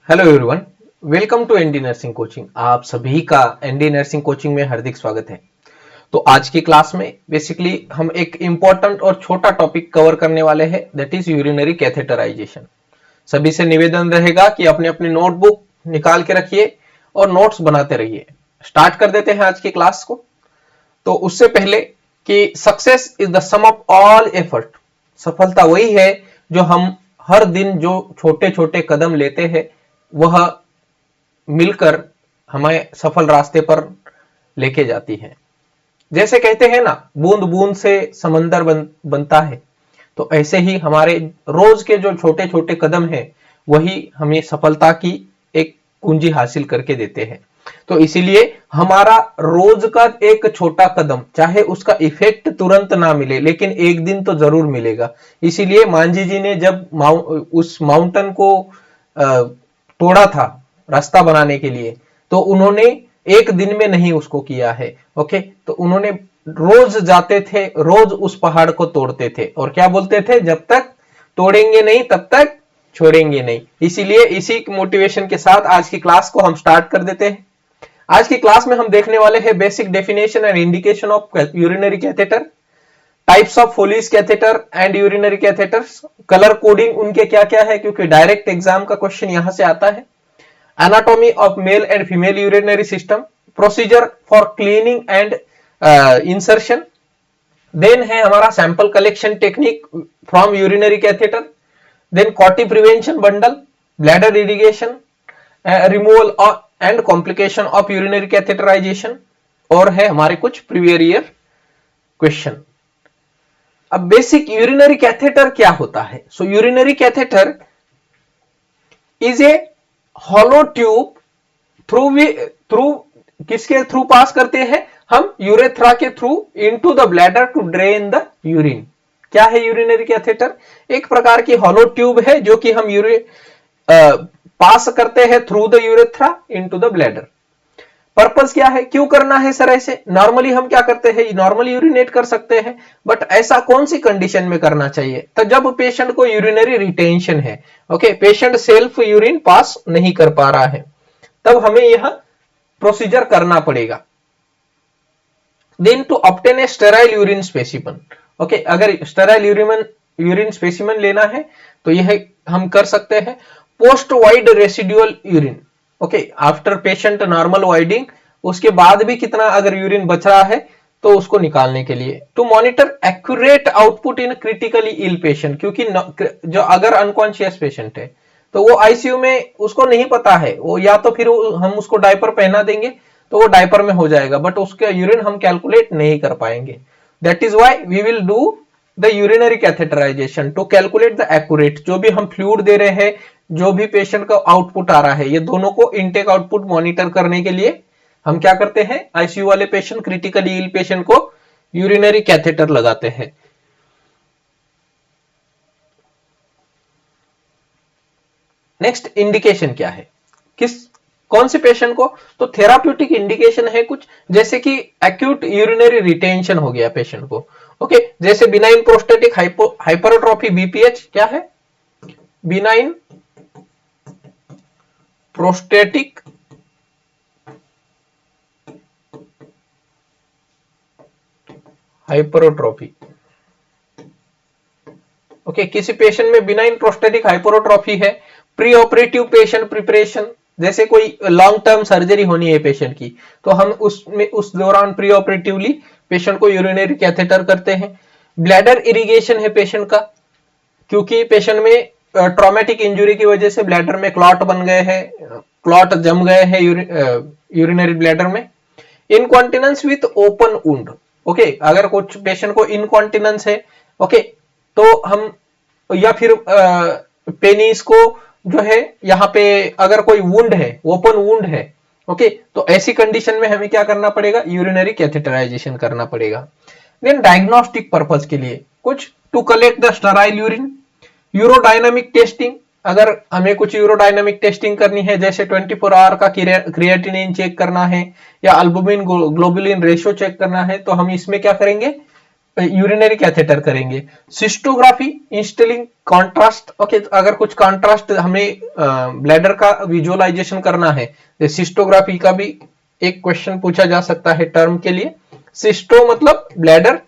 Hello everyone, welcome to ND nursing coaching. आप सभी का एनडी नर्सिंग कोचिंग में हार्दिक स्वागत है। तो आज की क्लास में बेसिकली हम एक इंपॉर्टेंट और छोटा टॉपिक कवर करने वाले हैं, दैट इज यूरिनरी कैथेटराइजेशन। सभी से निवेदन रहेगा कि अपने अपनी नोटबुक निकाल के रखिए और नोट्स बनाते रहिए। स्टार्ट कर देते हैं आज की क्लास को। तो उससे पहले कि success is the sum of all effort, सफलता वही है जो हम हर दिन जो छोटे छोटे कदम लेते हैं वह मिलकर हमें सफल रास्ते पर लेके जाती है। जैसे कहते हैं ना, बूंद बूंद से समंदर बनता है, तो ऐसे ही हमारे रोज के जो छोटे छोटे कदम हैं वही हमें सफलता की एक कुंजी हासिल करके देते हैं। तो इसीलिए हमारा रोज का एक छोटा कदम, चाहे उसका इफेक्ट तुरंत ना मिले लेकिन एक दिन तो जरूर मिलेगा। इसीलिए मांझी जी ने जब उस माउंटेन को तोड़ा था रास्ता बनाने के लिए, तो उन्होंने एक दिन में नहीं उसको किया है। ओके, तो उन्होंने रोज जाते थे, रोज उस पहाड़ को तोड़ते थे और क्या बोलते थे, जब तक तोड़ेंगे नहीं तब तक छोड़ेंगे नहीं। इसीलिए इसी मोटिवेशन के साथ आज की क्लास को हम स्टार्ट कर देते हैं। आज की क्लास में हम देखने वाले हैं basic definition and indication of urinary catheter, types of Foley's catheter and urinary catheters, colour coding उनके क्या क्या है, क्योंकि डायरेक्ट एग्जाम का क्वेश्चन यहां से आता है। Anatomy of male and female urinary system, procedure for cleaning and insertion, then है हमारा sample collection technique from urinary catheter, then CAUTI prevention bundle, bladder irrigation removal and complication of urinary catheterisation, और है हमारे कुछ previous year question. अब basic urinary catheter क्या होता है? So urinary catheter is a hollow tube through किसके through pass करते हैं हम? यूरेथ्रा के through into the bladder to drain the urine. क्या है यूरिनरी कैथेटर? एक प्रकार की हॉलो ट्यूब है जो कि हम पास करते हैं through the urethra into the bladder. Purpose क्या है, क्यों करना है सर? ऐसे नॉर्मली हम क्या करते हैं, नॉर्मली यूरिनेट कर सकते हैं, बट ऐसा कौन सी कंडीशन में करना चाहिए? तो जब पेशेंट को यूरिनरी रिटेंशन है, okay, patient self urine pass नहीं कर पा रहा है, तब हमें यह प्रोसीजर करना पड़ेगा। Then to obtain a sterile urine specimen, okay, अगर स्टेराइल यूरिन स्पेसिमन लेना है तो यह हम कर सकते हैं। Post void residual urine, okay, after patient normal voiding, उसके बाद भी कितना अगर यूरिन बच रहा है तो उसको निकालने के लिए। To monitor accurate output in critically ill patient, क्योंकि जो अगर अनकॉन्शियस पेशेंट है तो वो आईसीयू में उसको नहीं पता है, वो या तो फिर हम उसको डायपर पहना देंगे तो वो डायपर में हो जाएगा, बट उसके यूरिन हम कैलकुलेट नहीं कर पाएंगे। That is why we will do the urinary catheterization to calculate the accurate, जो भी हम फ्लूइड दे रहे हैं, जो भी पेशेंट का आउटपुट आ रहा है, ये दोनों को इनटेक आउटपुट मॉनिटर करने के लिए हम क्या करते हैं, आईसीयू वाले पेशेंट, क्रिटिकली इल पेशेंट को यूरिनरी कैथेटर लगाते हैं। नेक्स्ट इंडिकेशन क्या है, कौन से पेशेंट को? तो थेराप्यूटिक इंडिकेशन है कुछ, जैसे कि एक्यूट यूरिनरी रिटेंशन हो गया पेशेंट को, ओके, जैसे बिनाइन प्रोस्टेटिक हाइपरट्रॉफी, बीपीएच क्या है? बिनाइन प्रोस्टेटिक हाइपरट्रॉफी, ओके, किसी पेशेंट में बिनाइन प्रोस्टेटिक हाइपरट्रॉफी है। प्री ऑपरेटिव पेशेंट प्रिपरेशन, जैसे कोई लॉन्ग टर्म सर्जरी होनी है पेशेंट की, तो हम उस दौरान प्री ऑपरेटिवली पेशेंट को यूरिनरी कैथेटर करते हैं। ब्लैडर इरिगेशन है पेशेंट का, क्योंकि पेशेंट में ट्रॉमेटिक इंजुरी की वजह से ब्लैडर में क्लॉट बन गए हैं, क्लॉट जम गए हैं यूरिनरी ब्लैडर में। Incontinence with open wound, okay, अगर कुछ पेशेंट को इनकॉन्टिनेंस है, ओके, तो हम या फिर पेनिस को जो है यहाँ पे अगर कोई वुंड है, ओपन वुंड है, ओके, तो ऐसी कंडीशन में हमें क्या करना पड़ेगा, यूरिनरी कैथेटराइजेशन करना पड़ेगा। देन डायग्नोस्टिक पर्पस के लिए कुछ, to collect the sterile urine, urodynamic testing, अगर हमें कुछ यूरोडायनामिक टेस्टिंग करनी है, जैसे 24 आवर का क्रिएटिनिन चेक करना है या अल्बुमिन ग्लोबुलिन रेशियो चेक करना है, तो हम इसमें क्या करेंगे, यूरिनरी कैथेटर करेंगे। सिस्टोग्राफी, इंस्टिलिंग कॉन्ट्रास्ट, ओके, अगर कुछ कॉन्ट्रास्ट हमें ब्लैडर का विजुअलाइजेशन करना है, सिस्टोग्राफी का भी एक क्वेश्चन पूछा जा सकता है टर्म के लिए। सिस्टो मतलब ब्लैडर,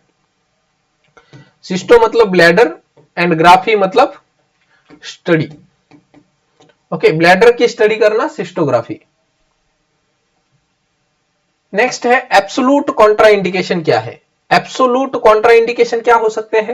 सिस्टो मतलब ब्लैडर एंड ग्राफी मतलब स्टडी। ओके, ब्लैडर की स्टडी करना सिस्टोग्राफी। नेक्स्ट है एब्सोलूट कॉन्ट्राइंडिकेशन क्या है। एब्सोलूट कॉन्ट्राइंडिकेशन क्या हो सकते हैं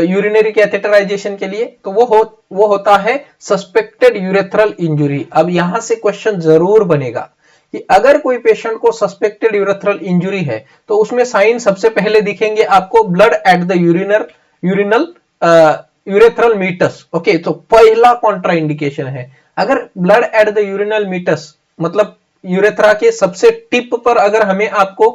यूरिनरी कैथेटराइजेशन के लिए, तो वो होता है सस्पेक्टेड यूरेथ्रल इंजुरी। अब यहां से क्वेश्चन जरूर बनेगा कि अगर कोई पेशेंट को सस्पेक्टेड यूरेथ्रल इंजुरी है तो उसमें साइन सबसे पहले दिखेंगे आपको blood at the urinal urethral meatus. Okay, तो पहला कॉन्ट्राइंडिकेशन है, अगर blood at the urinal meatus मतलब यूरेथ्रा के सबसे टिप पर अगर हमें आपको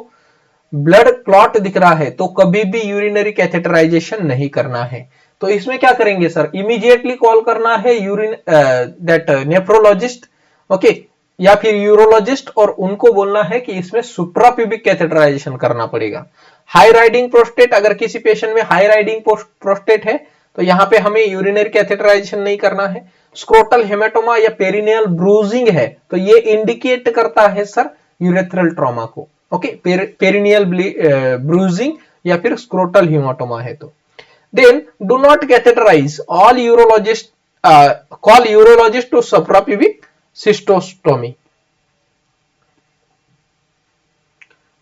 ब्लड क्लॉट दिख रहा है तो कभी भी यूरिनरी कैथेटराइजेशन नहीं करना है। तो इसमें क्या करेंगे सर, इमीडिएटली कॉल करना है यूरिन दैट नेफ्रोलॉजिस्ट, ओके, या फिर यूरोलॉजिस्ट, और उनको बोलना है कि इसमें सुप्राप्यूबिक कैथेटराइजेशन करना पड़ेगा। हाई राइडिंग प्रोस्टेट, अगर किसी पेशेंट में हाई राइडिंग प्रोस्टेट है तो यहां पे हमें यूरिनरी कैथेटराइजेशन नहीं करना है। स्क्रोटल हेमाटोमा या पेरिनियल ब्रूजिंग है तो ये इंडिकेट करता है सर यूरेथ्रल ट्रॉमा को। ओके, पेरिनियल ब्रूजिंग या फिर स्क्रोटल हेमाटोमा है तो। Then do not catheterise, all urologist call urologist to suprapubic cystostomy.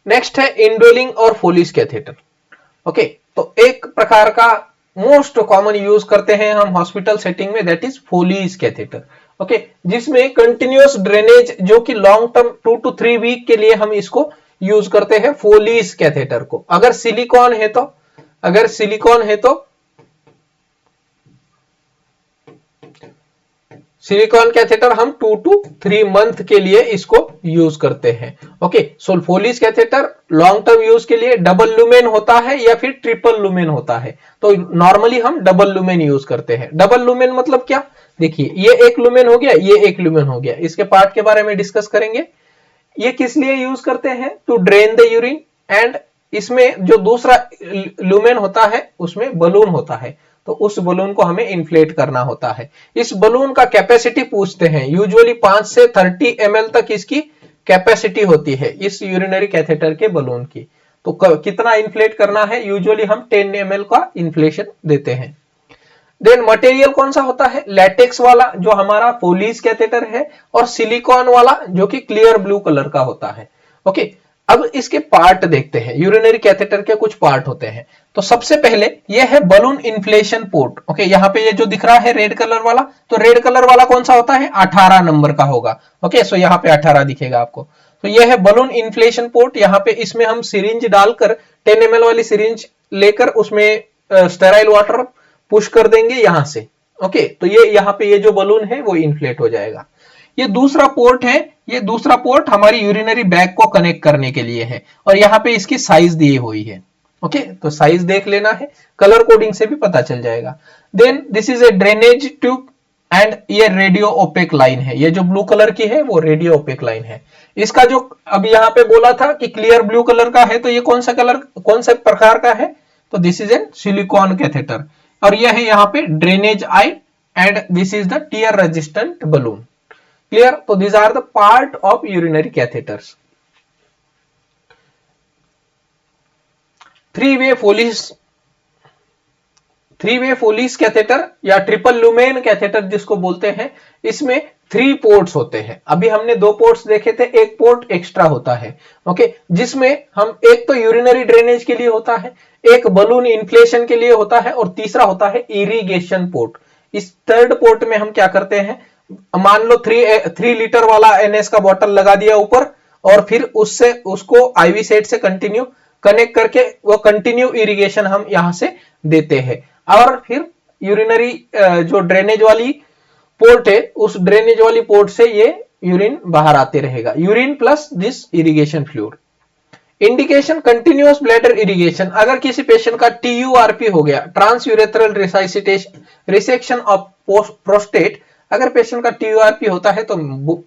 Next है इंडोलिंग और फोलिस कैथेटर। ओके, तो एक प्रकार का मोस्ट कॉमन यूज करते हैं हम हॉस्पिटल सेटिंग में, दैट इज फोलिस कैथेटर। ओके, जिसमें कंटिन्यूअस ड्रेनेज जो कि लॉन्ग टर्म 2 to 3 वीक के लिए हम इसको यूज करते हैं फोलिस कैथेटर को। अगर सिलिकॉन है तो सिलिकॉन कैथेटर हम 2 to 3 मंथ के लिए इसको यूज करते हैं। ओके, सो फोलिस कैथेटर लॉन्ग टर्म यूज के लिए डबल लुमेन होता है या फिर ट्रिपल लुमेन होता है, तो नॉर्मली हम डबल लुमेन यूज करते हैं। डबल लुमेन मतलब क्या, देखिए ये एक लुमेन हो गया, ये एक लुमेन हो गया, इसके पार्ट के बारे में डिस्कस करेंगे। ये किस लिए यूज करते हैं, to drain the urine, and इसमें जो दूसरा लुमेन होता है उसमें बलून होता है, तो उस बलून को हमें इन्फ्लेट करना होता है। इस बलून का कैपेसिटी पूछते हैं, यूजुअली 5 से 30 ml तक इसकी कैपेसिटी होती है इस यूरिनरी कैथेटर के बलून की। तो कितना इन्फ्लेट करना है, यूजुअली हम 10 ml का इन्फ्लेशन देते हैं। देन मटेरियल कौन सा होता है, लैटेक्स वाला जो हमारा फोलिस कैथेटर है, और सिलिकॉन वाला जो कि क्लियर ब्लू कलर का होता है। ओके, अब इसके पार्ट देखते हैं, यूरिनरी कैथेटर के कुछ पार्ट होते हैं। तो सबसे पहले ये है बलून इन्फ्लेशन पोर्ट। ओके, यहाँ पे ये जो दिख रहा है रेड कलर वाला, तो रेड कलर वाला कौन सा होता है, 18 नंबर का होगा। ओके, सो यहाँ पे 18 दिखेगा आपको। तो ये है बलून इन्फ्लेशन पोर्ट, यहाँ पे इसमें हम सिरिंज डालकर 10 ml वाली सिरिंज लेकर उसमें स्टेराइल वाटर पुश कर देंगे यहां से। ओके, तो ये यहाँ पे ये जो बलून है वो इन्फ्लेट हो जाएगा। ये दूसरा पोर्ट है, ये दूसरा पोर्ट हमारी यूरिनरी बैग को कनेक्ट करने के लिए है, और यहाँ पे इसकी साइज दी हुई है। ओके, तो साइज देख लेना है, कलर कोडिंग से भी पता चल जाएगा। Then this is a drainage tube and ये रेडियो ओपेक लाइन है, ये जो ब्लू कलर की है वो रेडियो ओपेक लाइन है। इसका जो अभी यहाँ पे बोला था कि क्लियर ब्लू कलर का है, तो ये कौन सा प्रकार का है, तो this is a silicone catheter, और यह है यहाँ पे drainage eye, and this is the tear resistant balloon. Clear, तो these are the part of urinary catheters. Three way Foley's catheter या ट्रिपल लुमेन कैथेटर जिसको बोलते हैं, इसमें 3 पोर्ट्स होते हैं। अभी हमने 2 पोर्ट्स देखे थे, एक पोर्ट एक्स्ट्रा होता है। ओके, जिसमें हम एक तो यूरिनरी ड्रेनेज के लिए होता है, एक बलून इन्फ्लेशन के लिए होता है, और तीसरा होता है इरिगेशन पोर्ट। इस थर्ड पोर्ट में हम क्या करते हैं, मान लो 3 लीटर वाला एनएस का बॉटल लगा दिया ऊपर, और फिर उससे उसको आईवी सेट से कंटिन्यू कनेक्ट करके वो कंटिन्यू इरिगेशन हम यहां से देते हैं, और फिर यूरिनरी जो ड्रेनेज वाली पोर्ट है उस ड्रेनेज वाली पोर्ट से ये यूरिन बाहर आते रहेगा, urine plus this irrigation fluid. Indication continuous bladder irrigation, अगर किसी पेशेंट का टीयूआरपी हो गया, trans urethral resection of prostate, अगर पेशेंट का टीयूआरपी होता है तो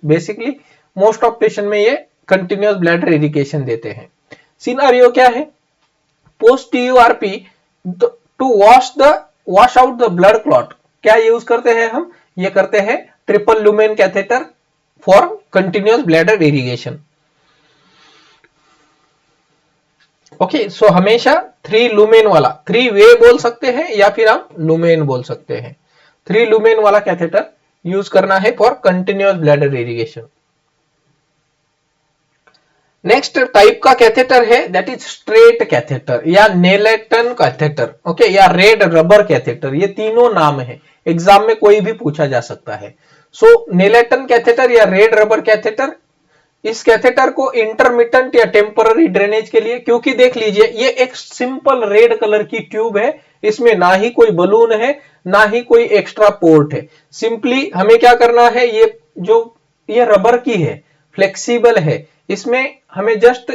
बेसिकली मोस्ट ऑफ पेशेंट में ये कंटिन्यूअस ब्लैडर इरिगेशन देते हैं। सिनेरियो क्या है, post TURP to wash out the blood clot क्या यूज करते हैं हम, ये करते हैं triple lumen catheter for continuous bladder irrigation. Okay, so हमेशा 3 लुमेन वाला, 3 वे बोल सकते हैं या फिर हम लुमेन बोल सकते हैं, 3 लुमेन वाला कैथेटर यूज करना है for continuous bladder irrigation. Next type का कैथेटर है दैट इज स्ट्रेट कैथेटर या नेलेटन कैथेटर, ओके, या रेड रबर कैथेटर, ये तीनों नाम है, एग्जाम में कोई भी पूछा जा सकता है। सो नेलेटन कैथेटर या रेड रबर कैथेटर, इस कैथेटर को इंटरमिटेंट या टेम्पररी ड्रेनेज के लिए, क्योंकि देख लीजिए ये एक सिंपल रेड कलर की ट्यूब है, इसमें ना ही कोई बलून है ना ही कोई एक्स्ट्रा पोर्ट है, सिंपली हमें क्या करना है, ये रबर की है, फ्लेक्सिबल है, इसमें हमें जस्ट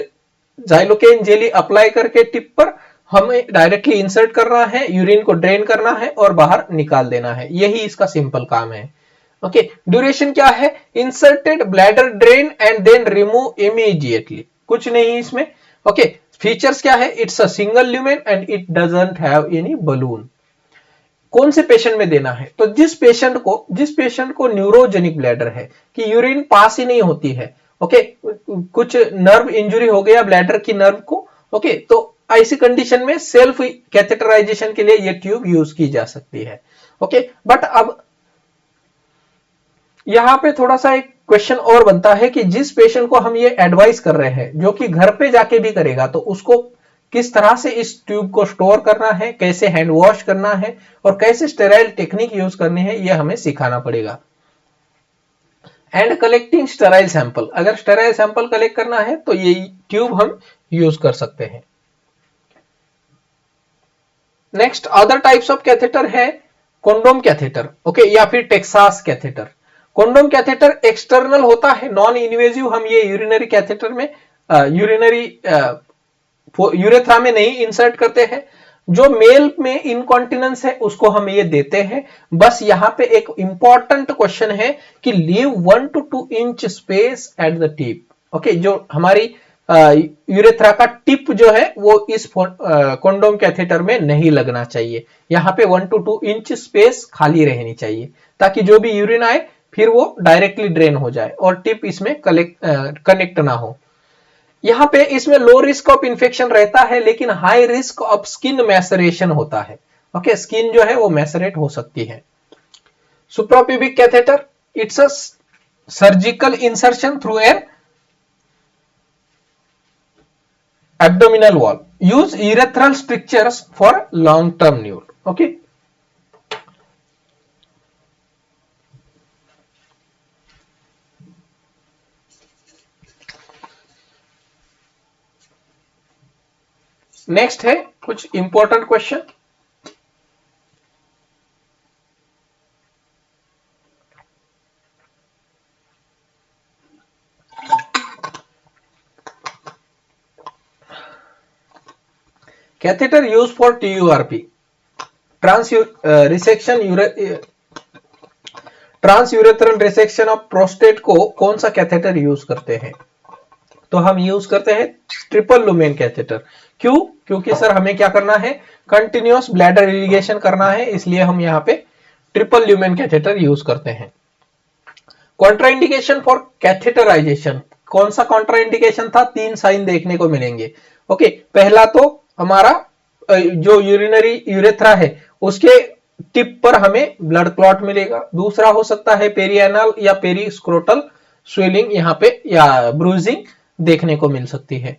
जाइलोकेन जेली अप्लाई करके टिप पर हमें डायरेक्टली इंसर्ट करना है, यूरिन को ड्रेन करना है और बाहर निकाल देना है, यही इसका सिंपल काम है। ओके, ड्यूरेशन क्या है, inserted bladder drain and then remove immediately, कुछ नहीं इसमें। ओके, फीचर्स क्या है, it's a single lumen and it doesn't have any balloon. कौन से पेशेंट में देना है, तो जिस पेशेंट को न्यूरोजेनिक ब्लैडर है कि यूरिन पास ही नहीं होती है, ओके, कुछ नर्व इंजरी हो गया ब्लैडर की नर्व को, ओके, तो ऐसी कंडीशन में सेल्फ कैथेटराइजेशन के लिए ये ट्यूब यूज की जा सकती है। ओके, बट अब यहां पे थोड़ा सा एक क्वेश्चन और बनता है कि जिस पेशेंट को हम ये एडवाइस कर रहे हैं, जो कि घर पे जाके भी करेगा, तो उसको किस तरह से इस ट्यूब को स्टोर करना है, कैसे हैंड वॉश करना है और कैसे स्टेराइल टेक्निक यूज करनी है, ये हमें सिखाना पड़ेगा। एंड कलेक्टिंग स्टेराइल सैंपल, अगर स्टेराइल सैंपल कलेक्ट करना है तो ये ट्यूब हम यूज कर सकते हैं। Next other types of catheter है कॉन्डोम कैथेटर, ओके, या फिर Texas catheter. Condom catheter external होता है, नॉन इन्वेजिव, हम ये यूरिनरी कैथेटर में यूरेथ्रा में नहीं इंसर्ट करते हैं। जो मेल में इनकॉन्टिनेंस है उसको हम ये देते हैं। बस यहां पे एक इंपॉर्टेंट क्वेश्चन है कि leave 1 to 2 inch space at the tip, okay, जो हमारी यूरेथ्रा का टिप जो है वो इस कॉन्डोम कैथेटर में नहीं लगना चाहिए, यहां पे 1 to 2 इंच स्पेस खाली रहनी चाहिए, ताकि जो भी यूरिन आए फिर वो डायरेक्टली ड्रेन हो जाए और टिप इसमें कनेक्ट ना हो। यहां पे इसमें लो रिस्क ऑफ इंफेक्शन रहता है, लेकिन high risk of skin maceration होता है, ओके, स्किन जो है वो मैसरेट हो सकती है। Suprapubic catheter, it's a surgical insertion through an abdominal wall, use urethral strictures for long term neuro, okay. Next है कुछ important question. Catheter use for TURP, transurethral resection of prostate को कौन सा कैथेटर यूज करते हैं, तो हम use करते हैं ट्रिपल लुमेन कैथेटर। क्यों, क्योंकि सर हमें क्या करना है, कंटिन्यूअस ब्लैडर इरिगेशन करना है, इसलिए हम यहाँ पे ट्रिपल लुमेन कैथेटर यूज करते हैं। कॉन्ट्राइंडिकेशन फॉर कैथेटराइजेशन, कौन सा कॉन्ट्राइंडिकेशन था, 3 साइन देखने को मिलेंगे, ओके। पहला तो हमारा जो यूरिनरी यूरेथ्रा है उसके टिप पर हमें ब्लड क्लॉट मिलेगा। दूसरा हो सकता है पेरिएनल या पेरिस्क्रोटल स्वेलिंग यहाँ पे या ब्रूजिंग देखने को मिल सकती है।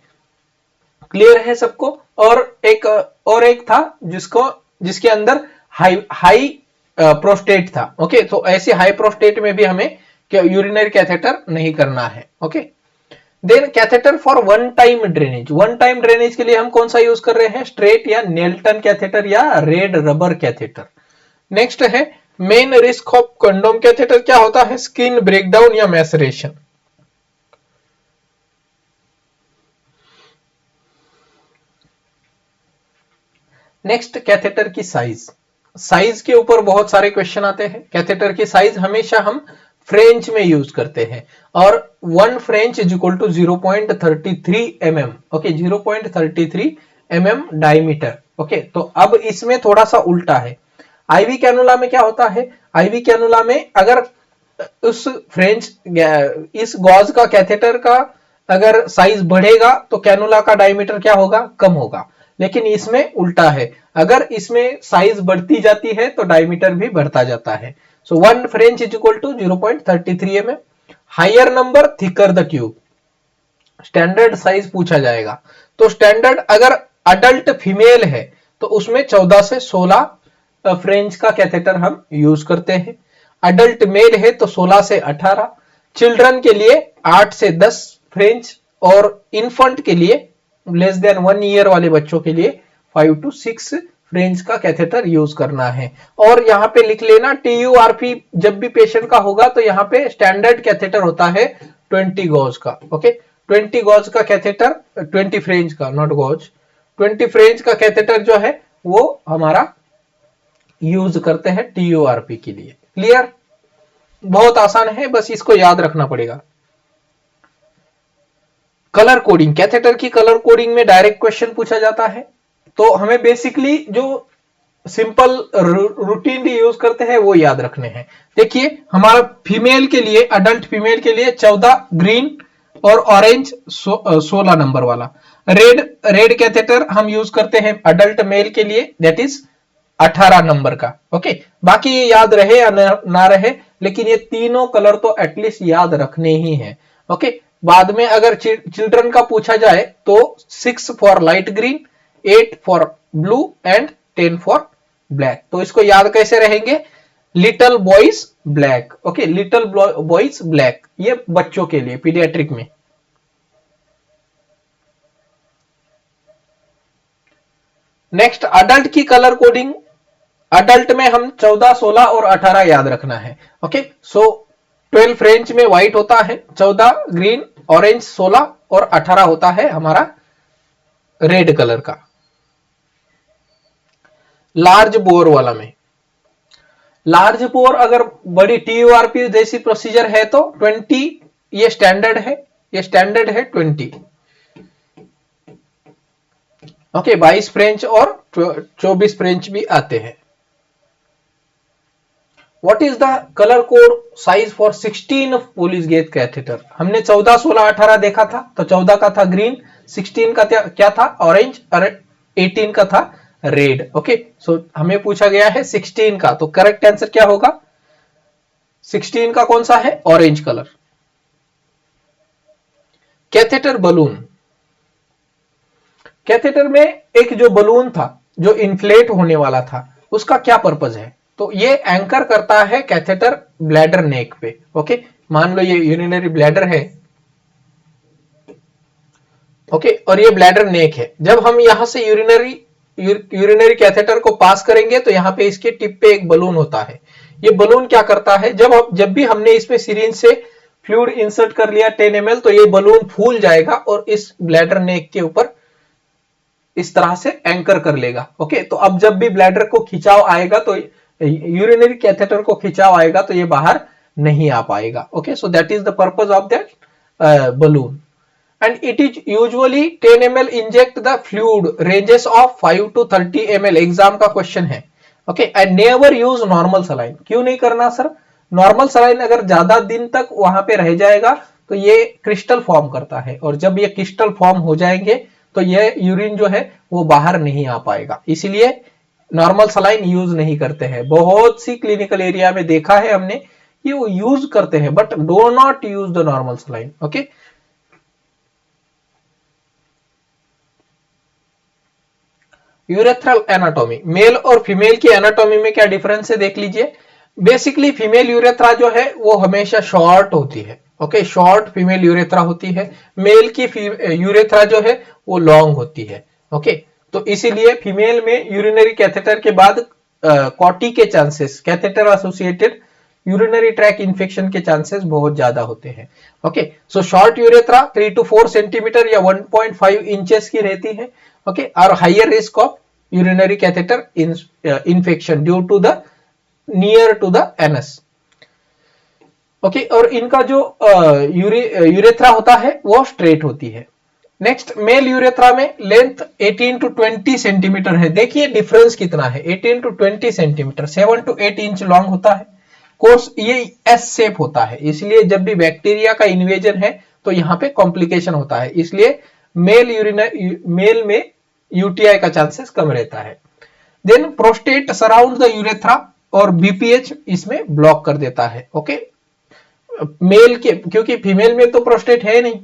क्लियर है सबको। और एक था जिसके अंदर हाई प्रोस्टेट था, ओके, तो ऐसे हाई प्रोस्टेट में भी हमें यूरिनरी कैथेटर नहीं करना है, okay. Then catheter for one time drainage, one time drainage के लिए हम कौन सा यूज कर रहे हैं, स्ट्रेट या नेल्टन कैथेटर या रेड रबर कैथेटर। नेक्स्ट है main risk of condom catheter, क्या होता है, स्किन ब्रेकडाउन या मैसरेशन। नेक्स्ट कैथेटर की साइज के ऊपर बहुत सारे क्वेश्चन आते हैं। कैथेटर की साइज हमेशा हम फ्रेंच में यूज करते हैं और 1 French is equal to 0.33 mm, okay, 0.33 mm diameter. Okay, तो अब इसमें थोड़ा सा उल्टा है। आईवी कैनुला में क्या होता है, आईवी कैनुला में अगर उस इस गॉज का कैथेटर का अगर साइज बढ़ेगा तो कैनुला का डायमीटर क्या होगा, कम होगा। लेकिन इसमें उल्टा है, अगर इसमें साइज बढ़ती जाती है तो डायमीटर भी बढ़ता जाता है। So 1 French is equal to 0.33 mm। Higher number thicker the tube, standard size पूछा जाएगा। तो स्टैंडर्ड अगर अडल्ट फीमेल है तो उसमें 14 से 16 फ्रेंच का कैथेटर हम यूज करते हैं। अडल्ट मेल है तो 16 से 18। चिल्ड्रन के लिए 8 से 10 फ्रेंच, और इन्फेंट के लिए लेस देन 1 ईयर वाले बच्चों के लिए 5 to 6 फ्रेंच का कैथेटर यूज करना है। और यहाँ पे लिख लेना TURP जब भी पेशेंट का होगा तो यहाँ पे स्टैंडर्ड कैथेटर होता है 20 गॉज का। ओके, 20 गॉज का कैथेटर, 20 फ्रेंच का, नॉट गॉज, 20 फ्रेंच का कैथेटर जो है वो हमारा यूज करते हैं TURP के लिए। क्लियर, बहुत आसान है, बस इसको याद रखना पड़ेगा। कलर कोडिंग, कैथेटर की कलर कोडिंग में डायरेक्ट क्वेश्चन पूछा जाता है। तो हमें बेसिकली जो सिंपल रूटीनली यूज करते हैं वो याद रखने हैं। देखिए हमारा फीमेल के लिए, अडल्ट फीमेल के लिए 14 ग्रीन और ऑरेंज 16 नंबर वाला। रेड कैथेटर हम यूज करते हैं अडल्ट मेल के लिए, दैट इज 18 नंबर का। ओके, बाकी ये याद रहे या ना रहे, लेकिन ये तीनों कलर तो एटलीस्ट याद रखने ही है। ओके, बाद में अगर चिल्ड्रन का पूछा जाए तो 6 for light green, 8 for blue and 10 for black. तो इसको याद कैसे रहेंगे, little boys black. Okay, little boys black, ये बच्चों के लिए पीडियाट्रिक में। नेक्स्ट अडल्ट की कलर कोडिंग। अडल्ट में हम 14, 16 और 18 याद रखना है। ओके, सो 12 फ्रेंच में व्हाइट होता है, 14 ग्रीन, ऑरेंज 16 और 18 होता है हमारा रेड कलर का। लार्ज बोर वाला में, लार्ज बोर अगर बड़ी TURP जैसी प्रोसीजर है तो 20 ये स्टैंडर्ड है, ये स्टैंडर्ड है 20। ओके, 22 फ्रेंच और 24 फ्रेंच भी आते हैं। What is the color code size for 16 of police gauge catheter? हमने 14, 16, 18 देखा था, तो 14 का था ग्रीन, 16 का क्या था ऑरेंज, और 18 का था रेड। ओके, सो हमें पूछा गया है 16 का, तो करेक्ट आंसर क्या होगा, 16 का कौन सा है, orange colour. Catheter balloon, catheter में एक जो बलून था जो इन्फ्लेट होने वाला था, उसका क्या पर्पज है, तो ये एंकर करता है कैथेटर ब्लैडर नेक पे। ओके, मान लो ये यूरिनरी ब्लैडर है, ओके, और ये ब्लैडर नेक है। जब हम यहां से यूरिनरी कैथेटर को पास करेंगे तो यहाँ पे इसके टिप पे एक बलून होता है। ये बलून क्या करता है, जब भी हमने इसमें सिरिंज से फ्लूइड इंसर्ट कर लिया 10 ml, तो ये बलून फूल जाएगा और इस ब्लैडर नेक के ऊपर इस तरह से एंकर कर लेगा। ओके, तो अब जब भी ब्लैडर को खिंचाव आएगा, तो यूरिनरी कैथेटर को खिंचाव आएगा तो ये बाहर नहीं आ पाएगा। Okay, so that is the purpose of that balloon, and it is usually 10 ml inject the fluid ranges of 5 to 30 ml। Exam का क्वेश्चन है। Okay, and never use normal saline. क्यों नहीं करना सर, नॉर्मल सलाइन अगर ज्यादा दिन तक वहां पे रह जाएगा तो ये क्रिस्टल फॉर्म करता है, और जब ये क्रिस्टल फॉर्म हो जाएंगे तो ये यूरिन जो है वो बाहर नहीं आ पाएगा, इसीलिए नॉर्मल सलाइन यूज नहीं करते हैं। बहुत सी क्लिनिकल एरिया में देखा है हमने कि वो यूज करते हैं, but do not use the normal saline. Okay, urethral anatomy, male और फीमेल की एनाटॉमी में क्या डिफरेंस है देख लीजिए। बेसिकली फीमेल यूरेथ्रा जो है वो हमेशा शॉर्ट होती है। ओके, शॉर्ट फीमेल यूरेथ्रा होती है। मेल की यूरेथ्रा जो है वो लॉन्ग होती है। ओके, तो इसीलिए फीमेल में यूरिनरी कैथेटर के बाद कॉटी के chances, catheter associated urinary tract infection के चांसेस बहुत ज्यादा होते हैं। Okay, so short urethra 3 to 4 centimetre या 1.5 इंचेस की रहती है। ओके, और higher risk of urinary catheter infection due to the near to the anus. Okay, और इनका जो यूरेथ्रा होता है वो स्ट्रेट होती है। नेक्स्ट मेल यूरेथ्रा में लेंथ 18 टू 20 सेंटीमीटर है। देखिए डिफरेंस कितना है, 18 to 20 centimetre, 7 to 8 inch long होता है। कोर्स ये एस शेप होता है, इसलिए जब भी बैक्टीरिया का इन्वेजन है तो यहाँ पे कॉम्प्लिकेशन होता है, इसलिए मेल में यूटीआई का चांसेस कम रहता है। Then prostate surround the urethra और बीपीएच इसमें ब्लॉक कर देता है। ओके, मेल के, क्योंकि फीमेल में तो प्रोस्टेट है नहीं,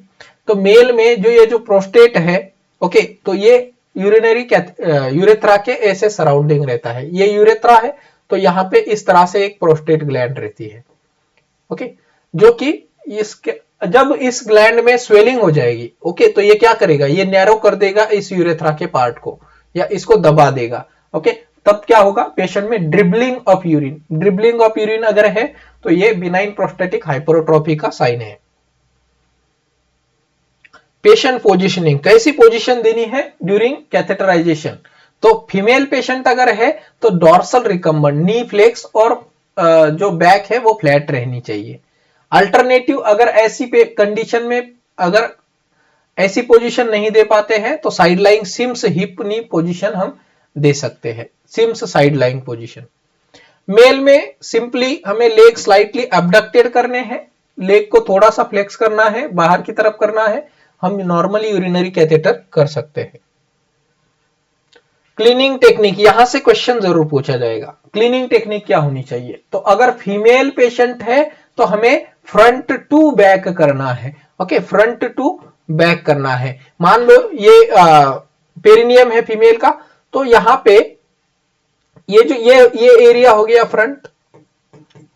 तो मेल में जो ये जो प्रोस्टेट है, ओके, तो ये यूरेथ्रा के ऐसे सराउंडिंग रहता है। ये यूरेथ्रा है तो यहाँ पे इस तरह से एक प्रोस्टेट ग्लैंड रहती है। ओके, जो कि इसके जब इस ग्लैंड में स्वेलिंग हो जाएगी, ओके, तो ये क्या करेगा, ये नैरो कर देगा इस यूरेथ्रा के पार्ट को या इसको दबा देगा। ओके, तब क्या होगा, पेशेंट में dribbling of urine, dribbling of urine अगर है तो ये बिनाइन प्रोस्टेटिक हाइपरट्रॉफी का साइन है। पेशेंट पोजीशनिंग, कैसी पोजीशन देनी है ड्यूरिंग कैथेटराइजेशन, तो फीमेल पेशेंट अगर है तो डॉर्सल रिकम्बेंट, नी फ्लेक्स और जो बैक है वो फ्लैट रहनी चाहिए। अल्टरनेटिव अगर ऐसी कंडीशन में अगर ऐसी पोजीशन नहीं दे पाते हैं तो side lying Sims hip knee position हम दे सकते हैं, Sims side lying position. Male में सिंपली हमें लेग स्लाइटली अबडक्टेड करने हैं, लेग को थोड़ा सा फ्लेक्स करना है, बाहर की तरफ करना है, हम नॉर्मली यूरिनरी कैथेटर कर सकते हैं। क्लीनिंग टेक्निक, यहां से क्वेश्चन जरूर पूछा जाएगा, क्लीनिंग टेक्निक क्या होनी चाहिए, तो अगर फीमेल पेशेंट है तो हमें फ्रंट टू बैक करना है। ओके, फ्रंट टू बैक करना है। मान लो ये पेरिनियम है फीमेल का, तो यहां पे ये जो ये एरिया हो गया फ्रंट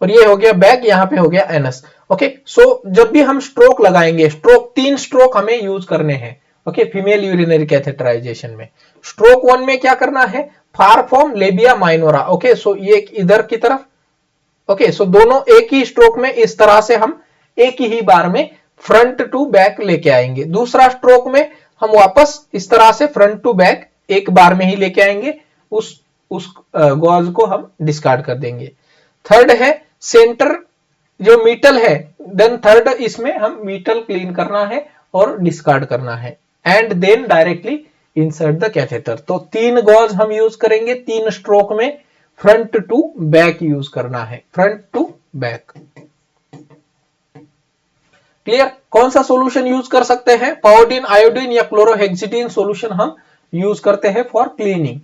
और ये हो गया बैक, यहां पे हो गया एनस। ओके, सो जब भी हम स्ट्रोक लगाएंगे, स्ट्रोक 3 स्ट्रोक हमें यूज करने हैं। ओके, फीमेल यूरिनरी कैथेटराइजेशन में स्ट्रोक 1 में क्या करना है, far from labia minora. Okay, so ये इधर की तरफ, ओके, सो दोनों एक ही स्ट्रोक में इस तरह से हम एक ही बार में फ्रंट टू बैक लेके आएंगे। दूसरा स्ट्रोक में हम वापस इस तरह से फ्रंट टू बैक एक बार में ही लेके आएंगे, उस गॉज को हम डिस्कार्ड कर देंगे। थर्ड है सेंटर जो मीटल है, देन थर्ड इसमें हम मीटल क्लीन करना है और डिस्कार्ड करना है, and then directly insert the catheter. तो 3 गॉज हम यूज करेंगे, 3 स्ट्रोक में फ्रंट टू बैक यूज करना है, फ्रंट टू बैक। क्लियर? कौन सा सॉल्यूशन यूज कर सकते हैं, पाओडीन, आयोडीन या क्लोरोहेक्सिडीन सॉल्यूशन हम यूज करते हैं फॉर क्लीनिंग।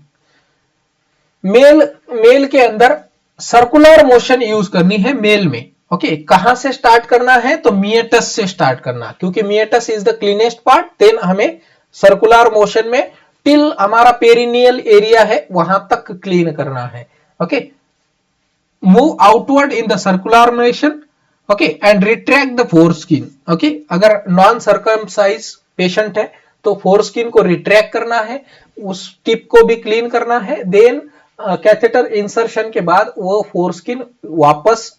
मेल के अंदर सर्कुलर मोशन यूज करनी है मेल में। ओके, कहां से स्टार्ट करना है, तो मिएटस से स्टार्ट करना, क्योंकि meatus is the cleanest part. Then हमें सर्कुलर मोशन में टिल हमारा पेरिनियल एरिया है वहां तक क्लीन करना है। Okay, move outward in the circular motion, okay, and retract the foreskin. Okay, अगर नॉन सर्कमसाइज पेशेंट है तो फोरस्किन को रिट्रैक्ट करना है, उस टिप को भी क्लीन करना है। देन कैथेटर इंसर्शन के बाद वो फोरस्किन वापस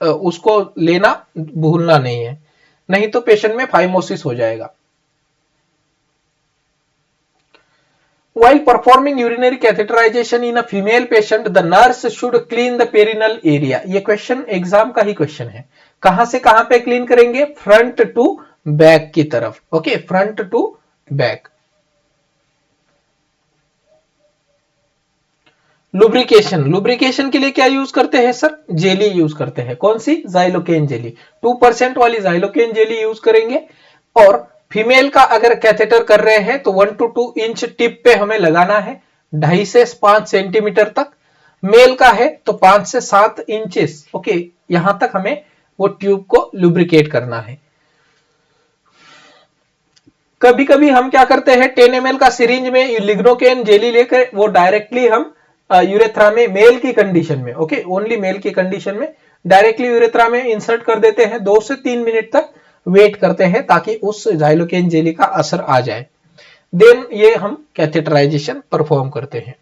उसको लेना भूलना नहीं है, नहीं तो पेशेंट में फाइमोसिस हो जाएगा। While performing urinary catheterization in a female patient, the nurse should clean the perineal area. ये क्वेश्चन एग्जाम का ही क्वेश्चन है। कहां से कहां पे क्लीन करेंगे, फ्रंट टू बैक की तरफ। Okay, front to back. Lubrication, lubrication के लिए क्या यूज करते हैं सर, जेली यूज करते हैं। कौन सी, जाइलोकेन जेली, 2% वाली जाइलोकेन जेली यूज करेंगे। और फीमेल का अगर कैथेटर कर रहे हैं तो 1 to 2 इंच टिप पे हमें लगाना है, 2.5 से 5 सेंटीमीटर तक। मेल का है तो 5 से 7 इंचेस, ओके, यहां तक हमें वो ट्यूब को लुब्रिकेट करना है। कभी कभी हम क्या करते हैं, 10 ml का सिरिंज में लिग्नोकेन जेली लेकर वो डायरेक्टली हम यूरेथ्रा में, मेल की कंडीशन में, ओके, ओनली मेल की कंडीशन में डायरेक्टली यूरेथ्रा में इंसर्ट कर देते हैं। 2 से 3 मिनट तक वेट करते हैं ताकि उस जाइलोकेन जेली का असर आ जाए। देन ये हम कैथेटराइजेशन परफॉर्म करते हैं।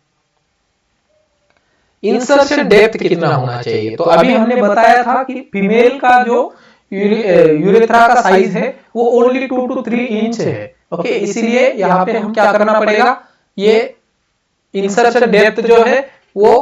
इंसर्शन डेप्थ कितना होना चाहिए, तो अभी हमने बताया था कि फीमेल का जो यूरेथ्रा का साइज है वो ओनली 2 to 3 इंच है। ओके, इसीलिए यहाँ पे हम क्या करना पड़ेगा, ये इंसर्शन डेप्थ जो है वो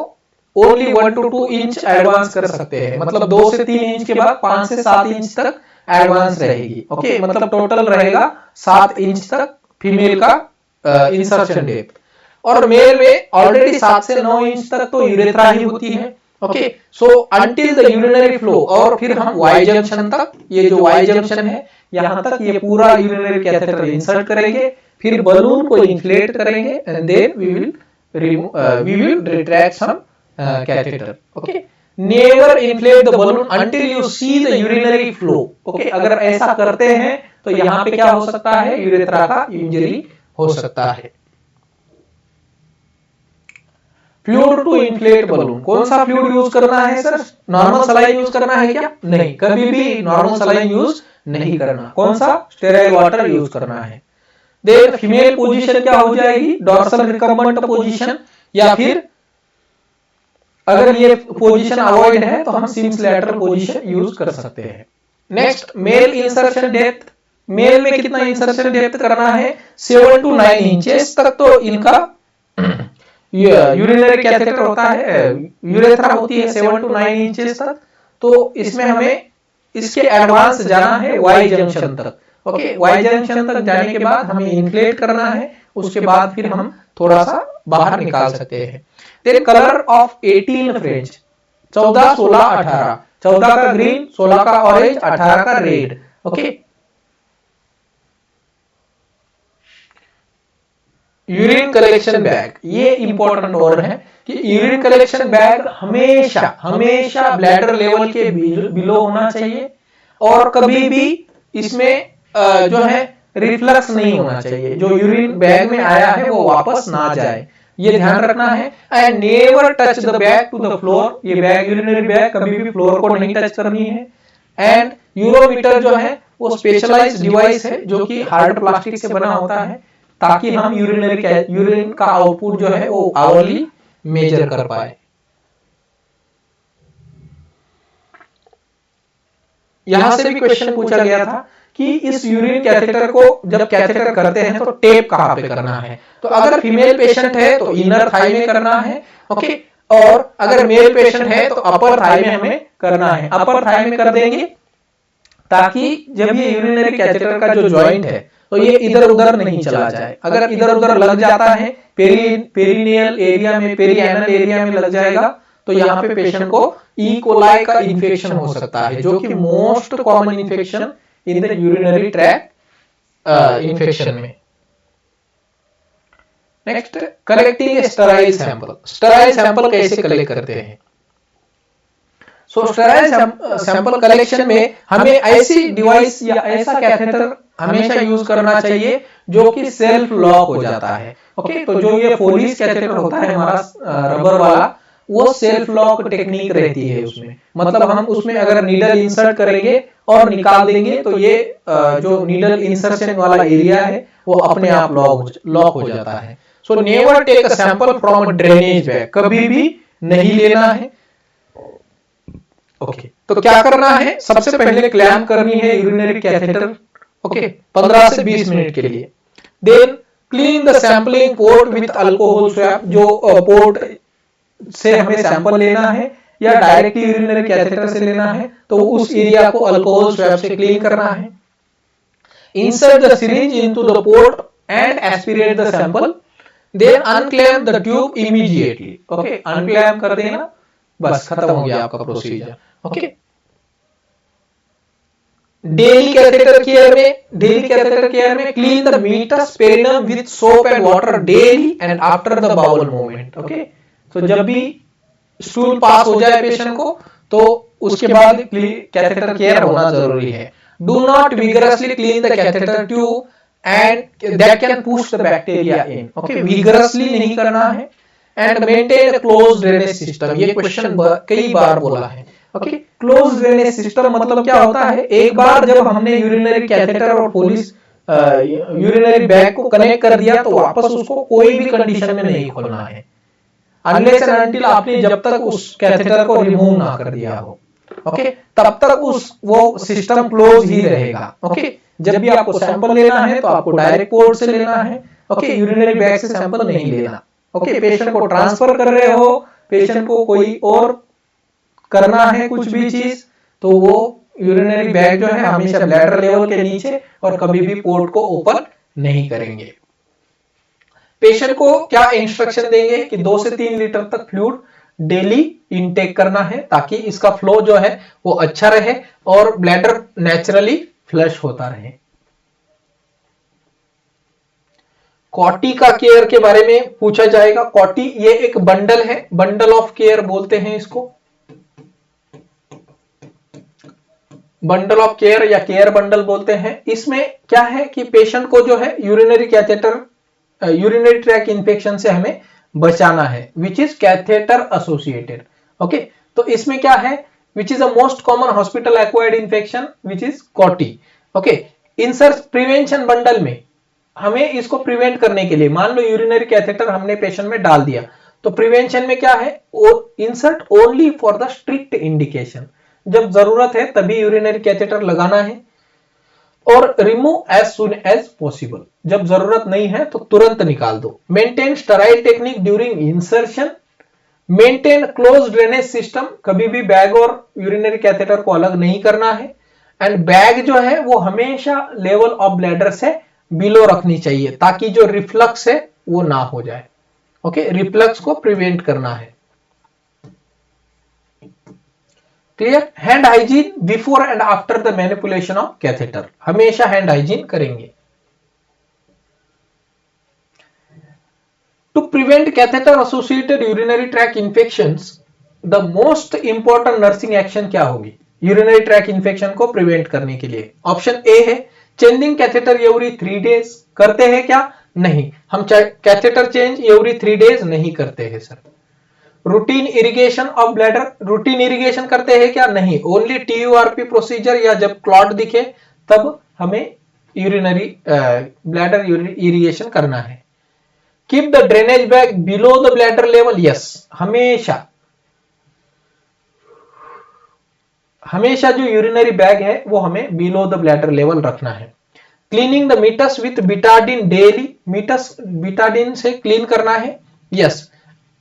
ओनली 1 to 2 इंच एडवांस कर सकते हैं, मतलब 2 से 3 इंच के बाद 5 से 7 इंच तक एडवांस रहेगी। ओके, मतलब टोटल रहेगा 7 इंच तक फीमेल का इंसर्शन डेप्थ, और मेल में ऑलरेडी 7 से 9 इंच तक तो यूरेथ्रा ही होती है। Okay, so until the urinary flow, और फिर हम वाई जंक्शन तक, ये जो वाई जंक्शन है यहां तक ये पूरा यूरिनरी कैथेटर इंसर्ट करेंगे, फिर बलून को इन्फ्लेट करेंगे and then we will retract some catheter. Okay, never inflate the balloon until you see the urinary flow. Okay, अगर ऐसा करते हैं तो यहां पे क्या हो सकता है, यूरेथ्रा का इंजरी हो सकता है। फ्लूइड टू इन्फ्लेट बलून, कौन सा फ्लूइड यूज करना है सर? नॉर्मल सलाइन यूज करना है क्या? नहीं, कभी भी नॉर्मल सलाइन यूज नहीं करना। कौन सा? स्टेराइल वाटर यूज करना है। देन फीमेल पोजीशन क्या हो जाएगी? डॉर्सल रिकम्बेंट पोजीशन, या फिर अगर ये पोजीशन अवॉइड है तो हम सिम्स लैटरल पोजीशन यूज कर सकते हैं। Next, male insertion depth. Male में कितना इंसर्शन डेप्थ करना है? 7 to 9 इंचेस तक तो इनका यूरिनरी कैथेटर होता है, यूरेथ्रा होती है 7 to 9 इंचेस तक। तो इसमें हमें इसके एडवांस जाना है वाई जंक्शन तक। ओके, वाई जंक्शन तक जाने के बाद हमें इन्फ्लेट करना है, उसके बाद फिर हम थोड़ा सा बाहर निकाल सकते हैं। देन कलर ऑफ 18 फ्रेंच, 14, 16, 18, 14 का ग्रीन, 16 का ऑरेंज, 18 का red. Okay, urine collection bag, ये इंपॉर्टेंट और है कि यूरिन कलेक्शन बैग हमेशा हमेशा ब्लैडर लेवल के बिलो होना चाहिए, और कभी भी इसमें जो है रिफ्लक्स नहीं होना चाहिए। जो यूरिन बैग में आया है वो वापस ना जाए, ये ध्यान रखना है। And never touch the bag to the floor, ये बैग यूरिनरी बैग कभी भी फ्लोर को नहीं टच करनी है। एंड यूरोमीटर जो है वो स्पेशलाइज्ड डिवाइस है जो कि हार्ड प्लास्टिक से बना होता है, ताकि हम यूरिन का आउटपुट जो है वो आवरली मेजर कर पाए। यहां से भी क्वेश्चन पूछा गया था कि इस यूरिन कैथेटर को जब कैथेटर करते हैं तो टेप कहां पे करना है? तो अगर फीमेल पेशेंट है तो इनर थाई में करना है। ओके, और अगर मेल पेशेंट है तो अपर थाई में हमें करना है। अपर थाई में कर देंगे ताकि जब ये यूरिनरी कैथेटर का जो जॉइंट है तो ये इधर उधर नहीं चला जाए। अगर इधर उधर लग जाता है, पेरिनियल एरिया में, पेरिएनल एरिया में लग जाएगा, तो यहाँ पे पेशेंट को ई कोलाई का इन्फेक्शन हो सकता है, जो कि most common infection in the urinary tract infection में। Next, collecting sterile sample. Sterile sample कैसे कलेक्ट करते हैं? सो स्टेराइल सैंपल कलेक्शन में हमें ऐसी डिवाइस या ऐसा कैथेटर हमेशा यूज करना चाहिए जो कि सेल्फ लॉक हो जाता है। ओके, तो जो ये फोलिस कैथेटर होता है हमारा रबर वाला, वो सेल्फ लॉक टेक्निक रहती है उसमें। मतलब हम उसमें अगर नीडल इंसर्ट करेंगे और निकाल देंगे तो ये जो नीडल इंसर्शन वाला एरिया है वो अपने आप लॉक हो जाता है। So never take a sample from a drainage bag, कभी भी नहीं लेना है। ओके, तो क्या करना है? सबसे पहले क्लैंप करनी है यूरिनरी कैथेटर, ओके, 15 से 20 मिनट के लिए। Then clean the sampling port with alcohol swab, जो पोर्ट से हमें सैंपल लेना है या डायरेक्टली यूरिनरी कैथेटर से लेना है तो उस एरिया को अल्कोहल स्वैब से क्लीन करना है। Insert the syringe into the port and aspirate the sample, then unclamp the tube immediately. Okay, unclamp कर देना, बस खत्म हो गया आपका procedure. Okay, daily catheter care में clean the meatus perineum with soap and water daily and after the bowel movement. Okay, तो जब भी स्टूल पास हो जाए पेशेंट को तो उसके बाद कैथेटर केयर होना जरूरी है। Do not vigorously clean the catheter tube and that can push the bacteria in. Okay, vigorously नहीं करना है। And maintain a closed drainage system, ये क्वेश्चन कई बार बोला है। ओके, क्लोज ड्रेनेज सिस्टम मतलब क्या होता है? एक बार जब हमने यूरिनरी कैथेटर और पोलिस यूरिनरी बैग को कनेक्ट कर दिया तो वापस उसको कोई भी कंडीशन में नहीं खोलना है, अनलेस एंड अनटिल आपने जब तक उस कैथेटर को रिमूव ना कर दिया हो। ओके, तब तक वो सिस्टम क्लोज ही रहेगा। ओके, जब भी आपको सैंपल लेना है तो आपको डायरेक्ट पोर्ट से लेना है। ओके, यूरिनरी बैग से सैंपल नहीं लेना। ओके, पेशेंट को ट्रांसफर कर रहे हो, पेशेंट को कोई और करना है कुछ भी चीज, तो वो यूरिनरी बैग जो है हमेशा ब्लैडर लेवल के नीचे और कभी भी पोर्ट को ओपन नहीं करेंगे। पेशेंट को क्या इंस्ट्रक्शन देंगे कि 2 से 3 लीटर तक फ्लूइड डेली इनटेक करना है ताकि इसका फ्लो जो है वो अच्छा रहे और ब्लैडर नेचुरली फ्लश होता रहे। कॉटी का केयर के बारे में पूछा जाएगा। कॉटी ये एक बंडल है, बंडल ऑफ केयर बोलते हैं इसको, बंडल ऑफ केयर या केयर बंडल बोलते हैं। इसमें क्या है कि पेशेंट को जो है urinary catheter, urinary tract infection से हमें बचाना है, which is catheter associated. Okay, तो इसमें क्या है, which is the most common hospital acquired infection which is कॉटी। Okay, insert prevention bundle में हमें इसको प्रिवेंट करने के लिए, मान लो यूरिनरी कैथेटर हमने पेशेंट में डाल दिया, तो प्रिवेंशन में क्या है, insert only for the strict indication, जब जरूरत है तभी यूरिनरी कैथेटर लगाना है, और remove as soon as possible, जब जरूरत नहीं है तो तुरंत निकाल दो। Maintain sterile technique during insertion, maintain close drainage system, कभी भी बैग और यूरिनरी कैथेटर को अलग नहीं करना है, एंड बैग जो है वो हमेशा लेवल ऑफ ब्लैडर से बिलो रखनी चाहिए ताकि जो रिफ्लक्स है वो ना हो जाए। ओके, रिफ्लक्स को प्रिवेंट करना है। Clear? Hand hygiene before and after the manipulation of catheter, हमेशा हैंड हाइजीन करेंगे। To prevent catheter associated urinary tract infections, the most important nursing action क्या होगी यूरिनरी ट्रैक इन्फेक्शन को प्रिवेंट करने के लिए? ऑप्शन ए है चेंजिंग कैथेटर एवरी 3 डेज। करते हैं क्या? नहीं, हम कैथेटर चेंज एवरी 3 डेज नहीं करते हैं sir. Routine irrigation of bladder, routine irrigation करते हैं क्या? नहीं, ओनली TURP प्रोसीजर या जब क्लॉट दिखे तब हमें यूरिनरी ब्लैडर इरिगेशन करना है। Keep the drainage bag below the bladder level, yes, हमेशा हमेशा जो यूरिनरी बैग है वो हमें बिलो द ब्लैडर लेवल रखना है। Cleaning the meatus with Betadine daily, meatus Betadine से क्लीन करना है, यस,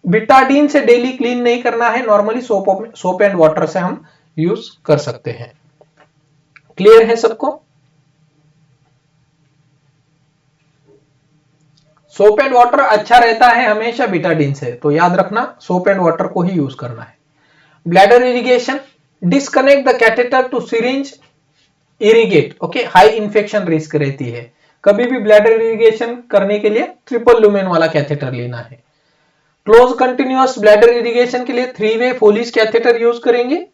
बिटाडिन से डेली क्लीन नहीं करना है, नॉर्मली सोप एंड वाटर से हम यूज कर सकते हैं। क्लियर है सबको? सोप एंड वाटर अच्छा रहता है हमेशा बिटाडिन से, तो याद रखना सोप एंड वाटर को ही यूज करना है। Bladder irrigation, disconnect the catheter to syringe irrigate. Okay, high infection risk रहती है, कभी भी ब्लैडर इरिगेशन करने के लिए ट्रिपल लुमेन वाला कैथेटर लेना है। क्लोज कंटिन्यूअस ब्लैडर इरिगेशन के लिए 3-वे फोलिस कैथेटर यूज करेंगे,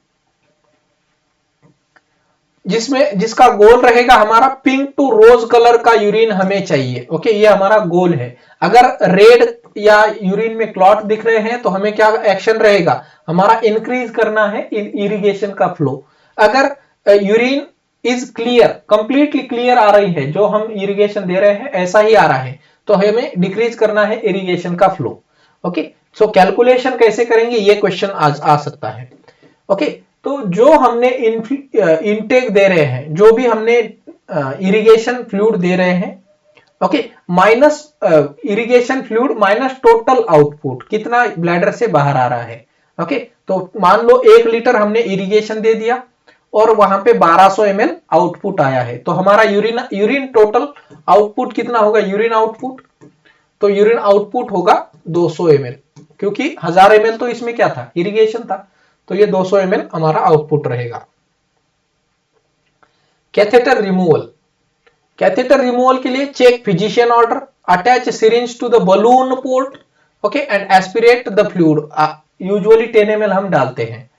जिसका गोल रहेगा हमारा पिंक टू रोज कलर का यूरिन हमें चाहिए। ओके, ये हमारा गोल है। अगर रेड या यूरिन में क्लॉट दिख रहे हैं तो हमें क्या एक्शन रहेगा, हमारा इंक्रीज करना है इरिगेशन का फ्लो। अगर urine is clear, completely clear आ रही है, जो हम इरिगेशन दे रहे हैं ऐसा ही आ रहा है, तो हमें डिक्रीज करना है इरिगेशन का फ्लो। ओके, सो कैलकुलेशन कैसे करेंगे ये क्वेश्चन आज आ सकता है। ओके, तो जो हमने इनटेक दे रहे हैं, जो भी हमने इरिगेशन फ्लूइड दे रहे हैं, okay, minus irrigation fluid minus total output, कितना ब्लैडर से बाहर आ रहा है। ओके, तो मान लो 1 लीटर हमने इरिगेशन दे दिया और वहां पे 1200 ml आउटपुट आया है, तो हमारा यूरिन टोटल आउटपुट कितना होगा, यूरिन आउटपुट, तो यूरिन आउटपुट होगा 200 ml, क्योंकि 1000 ml तो इसमें क्या था, इरिगेशन था, तो ये 200 ml हमारा आउटपुट रहेगा। कैथेटर रिमूवल, कैथेटर रिमूवल के लिए check physician order, attach syringe to the balloon port, okay, and aspirate the fluid, usually 10 ml हम डालते हैं।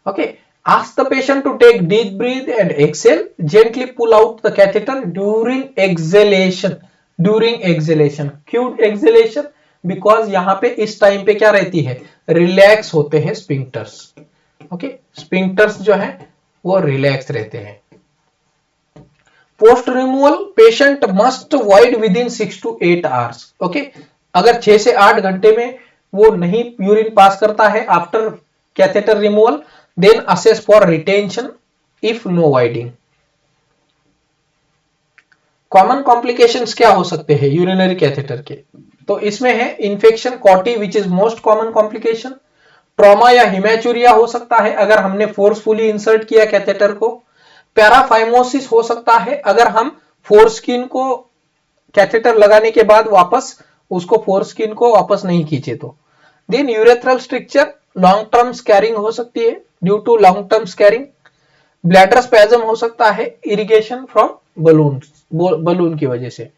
Okay, ask the patient to take deep breath and exhale, gently pull out the catheter during exhalation, during exhalation, क्यों exhalation, because यहां पे इस time पे क्या रहती है, रिलैक्स होते हैं स्पिंक्टर्स। ओके, स्पिंक्टर्स जो है वो रिलैक्स रहते हैं। Post removal, patient must void with in 6 to 8 hours। Okay, अगर 6 से 8 घंटे में वो नहीं यूरिन पास करता है after catheter removal, then assess for retention if no voiding। Common complications क्या हो सकते हैं यूरिनरी कैथेटर के, तो इसमें है infection कॉटी which is most common complication, trauma या हिमैचुरिया हो सकता है अगर हमने फोर्सफुली इंसर्ट किया कैथेटर को, पैराफाइमोसिस हो सकता है अगर हम फोरस्किन को कैथेटर लगाने के बाद वापस उसको फोरस्किन को वापस नहीं खींचे तो। Then urethral stricture long term scarring हो सकती है, due to long term scarring. Bladder spasm हो सकता है इरिगेशन फ्रॉम बलून की वजह से।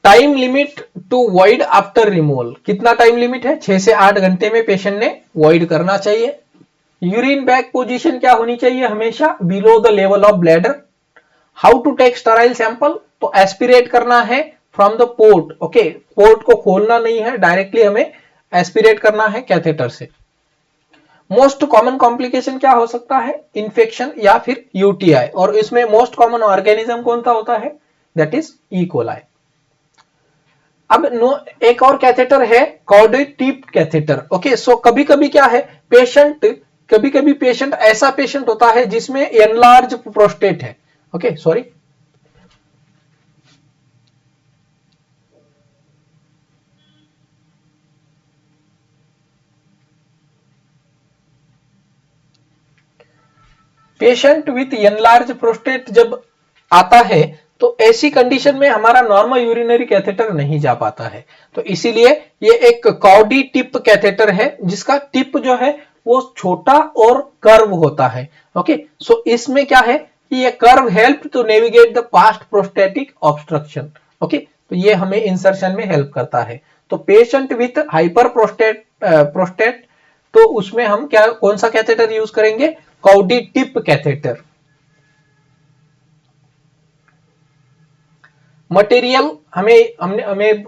Time limit to void after removal, कितना टाइम लिमिट है? 6 से 8 घंटे में पेशेंट ने वॉइड करना चाहिए। यूरिन बैग पोजीशन क्या होनी चाहिए? हमेशा below the level of bladder. How to take sterile sample? तो एस्पिरेट करना है from the port. Okay, port को खोलना नहीं है, डायरेक्टली हमें एस्पिरेट करना है कैथेटर से। मोस्ट कॉमन कॉम्प्लिकेशन क्या हो सकता है? इन्फेक्शन या फिर यूटीआई, और इसमें मोस्ट कॉमन ऑर्गेनिज्म कौन सा होता है? That is E coli. अब एक और कैथेटर है कॉर्डोइड टिप कैथेटर। ओके, सो कभी कभी क्या है, कभी कभी पेशेंट ऐसा पेशेंट होता है जिसमें एनलार्ज प्रोस्टेट है। Okay, sorry, patient with enlarge prostate जब आता है तो ऐसी कंडीशन में हमारा नॉर्मल यूरिनरी कैथेटर नहीं जा पाता है। तो इसीलिए ये एक कॉर्डी टिप कैथेटर है जिसका टिप जो है वो छोटा और कर्व होता है। ओके, सो इसमें क्या है कि ये curve help to navigate the past prostatic obstruction. Okay, तो ये हमें इंसर्शन में हेल्प करता है। तो पेशेंट विथ हाइपर प्रोस्टेट तो उसमें हम क्या कौन सा कैथेटर यूज करेंगे? कॉर्डी टिप कैथेटर। मटेरियल हमें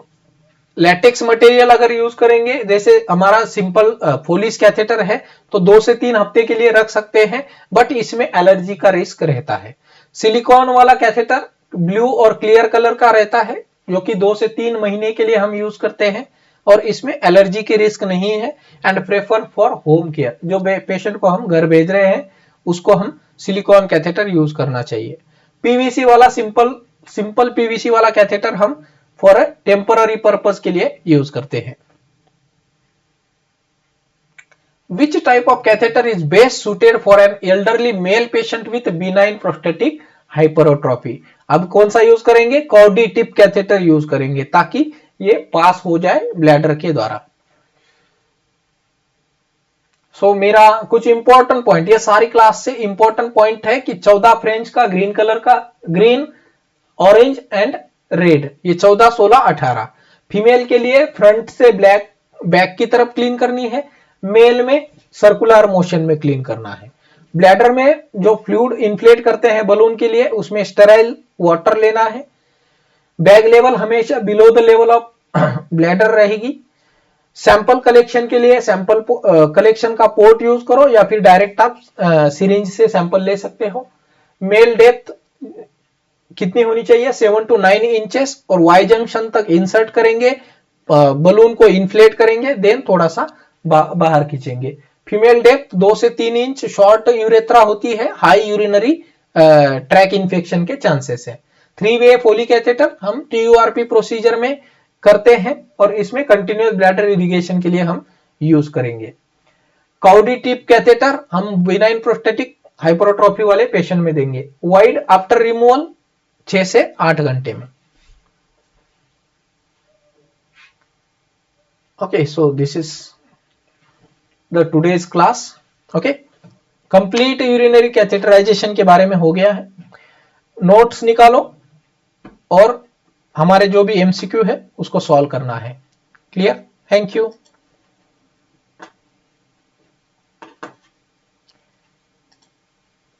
लैटेक्स मटेरियल अगर यूज करेंगे, जैसे हमारा सिंपल फोलिस कैथेटर है तो 2 से 3 हफ्ते के लिए रख सकते हैं, बट इसमें एलर्जी का रिस्क रहता है। सिलिकॉन वाला कैथेटर ब्लू और क्लियर कलर का रहता है, जो कि 2 से 3 महीने के लिए हम यूज करते हैं, और इसमें एलर्जी की रिस्क नहीं है। And prefer for home care, जो पेशेंट को हम घर भेज रहे हैं उसको हम सिलिकॉन कैथेटर यूज करना चाहिए। पीवीसी वाला सिंपल पीवीसी वाला कैथेटर हम फॉर अ टेम्पररी पर्पस के लिए यूज करते हैं। Which type of catheter is best suited for an elderly male patient with benign prostatic hypertrophy? अब कौन सा यूज करेंगे? कॉर्डी टिप कैथेटर यूज करेंगे ताकि ये पास हो जाए ब्लैडर के द्वारा। सो मेरा कुछ इंपॉर्टेंट पॉइंट, ये सारी क्लास से इंपॉर्टेंट पॉइंट है कि 14 फ्रेंच का ग्रीन कलर का, ग्रीन, ऑरेंज एंड रेड, ये 14, 16, 18। फीमेल के लिए फ्रंट से ब्लैक बैक की तरफ क्लीन करनी है, मेल में सर्कुलर मोशन में क्लीन करना है। ब्लैडर में जो फ्लूइड इन्फ्लेट करते हैं बलून के लिए, उसमें स्टेराइल वाटर लेना है। बैग लेवल हमेशा below the level of bladder रहेगी। सैंपल कलेक्शन के लिए सैंपल कलेक्शन का पोर्ट यूज करो, या फिर डायरेक्ट आप सिरिंज से सैंपल ले सकते हो। मेल डेप्थ कितनी होनी चाहिए? 7 to 9 इंचेस, और वाई जंक्शन तक इंसर्ट करेंगे, बलून को इन्फ्लेट करेंगे, देन थोड़ा सा बाहर खींचेंगे। फीमेल डेप्थ 2 से 3 इंच, शॉर्ट यूरेथ्रा होती है, हाई यूरिनरी ट्रैक इन्फेक्शन के चांसेस है। 3-वे फोली कैथेटर हम टीयूआरपी प्रोसीजर में करते हैं, और इसमें कंटिन्यूअस ब्लैडर इरिगेशन के लिए हम यूज करेंगे। कॉर्डी टिप कैथेटर हम बिनाइन प्रोस्टेटिक हाइपरट्रॉफी वाले पेशेंट में देंगे। वाइड आफ्टर रिमूवल 6 से 8 घंटे में। Okay, so this is the today's class. Okay, complete urinary catheterization के बारे में हो गया है। नोट्स निकालो और हमारे जो भी एमसीक्यू है उसको सॉल्व करना है। क्लियर? Thank you.